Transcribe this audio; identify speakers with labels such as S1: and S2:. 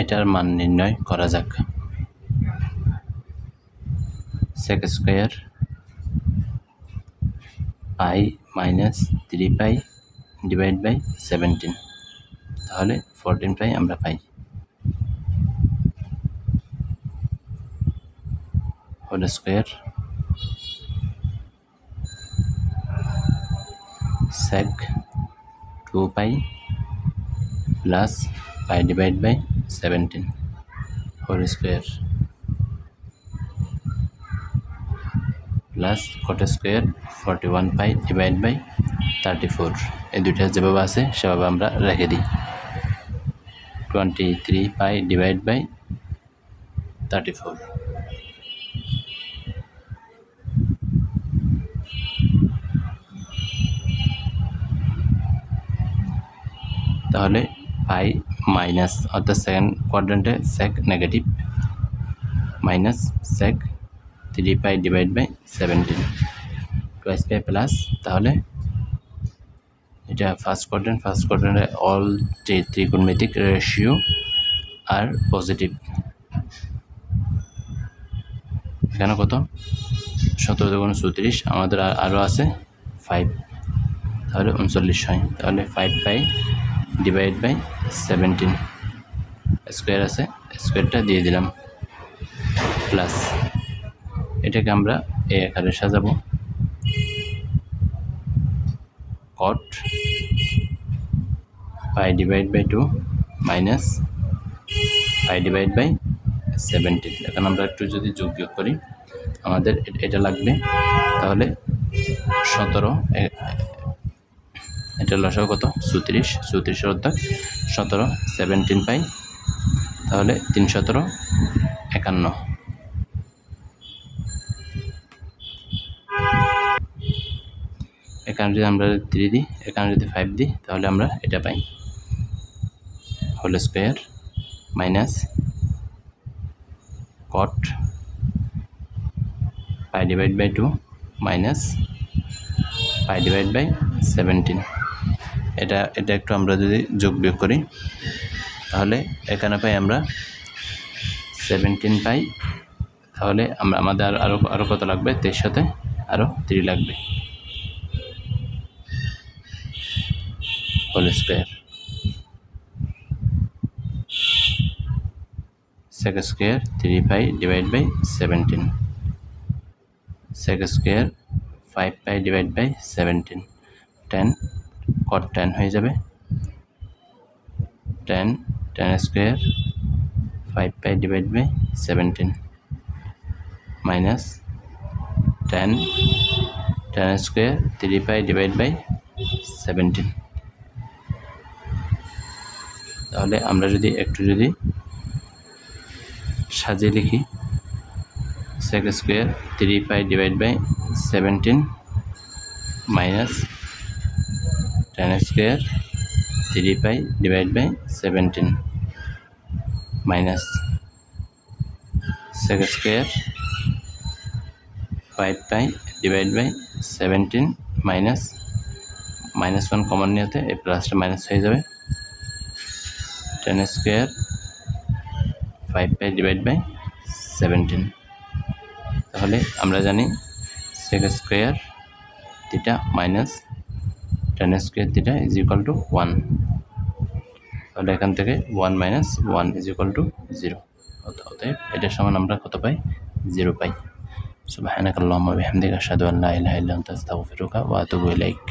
S1: এটার মান নির্ণয় করা যাক। sec square pi minus 3 pi divide by 17, তাহলে 14 পাই আমরা পাই। Whole square sec 2 pi plus pi divide by 17 whole square plus cot square 41 pi divide by 34, এই দুইটা যেভাবে আছে সেভাবে আমরা রেখে দিই। 23 পাই ডিভাইড বাই 34, তাহলে পাই মাইনাস অর্থাৎ সেকেন্ড কোয়াড্রেন্টে sec negative minus sec 3 pi divide by 17 twice pi plus, তাহলে এটা ফার্স্ট কোয়াড্রেন্টে অল যে ত্রিকোণমিতিক রেশিও আর পজিটিভ। এখানে কত 17 × 34, আমাদের আরও আছে 5, তাহলে 39 হয়। তাহলে 5 পাই ডিভাইড বাই 17 স্কোয়ার আছে, স্কোয়ারটা দিয়ে দিলাম প্লাস এটাকে আমরা এই আকারে সাজাবো। cot pi divide by 2 minus pi divide by 17। এখন আমরা একটু যদি যোগ বিয়োগ করি আমাদের এটা লাগবে, তাহলে 17 এটা লসাগু কত 34 অর্থাৎ 17 17 পাই, তাহলে 3 17 51। এখানে যদি আমরা 3 দিই, এখানে যদি 5 দিই, তাহলে আমরা এটা পাই। Whole square minus cot pi divide by 2 minus pi divide by 17। এটা একটু আমরা যদি যোগ বিয়োগ করি তাহলে এখানে পাই আমরা 17 পাই, তাহলে আমাদের আরো কত লাগবে 23 সাথে আরো 3 লাগবে। Whole square sec square 3 pi divide by 17 sec square 5 pi divide by 17 10 cot 10 হয়ে যাবে 10 square 5 pi divide by 17 minus 10 square 3 pi divide by 17। তাহলে আমরা যদি একটু সাজিয়ে লিখি sec square 3 pi divide by 17 minus 10 square 3 pi divide by 17 minus sec square 5 pi divide by 17 minus -1 common নিতে এই প্লাসটা মাইনাস হয়ে যাবে 10 স্কয়ার 5 পাই ডিভাইড বাই 17। তাহলে আমরা জানি sec square theta minus tan square theta is equal to 1, তাহলে এখান থেকে 1 - 1 ইজ ইকুয়াল টু 0, অতএব এটার সমান আমরা কত পাই 0 পাই। সুবহানাকাল্লাহুম্মা ওয়া বিহামদিকা আশহাদু আল্লা ইলাহা ইল্লা আনতা আস্তাগফিরুকা ওয়া আতুবু ইলাইক।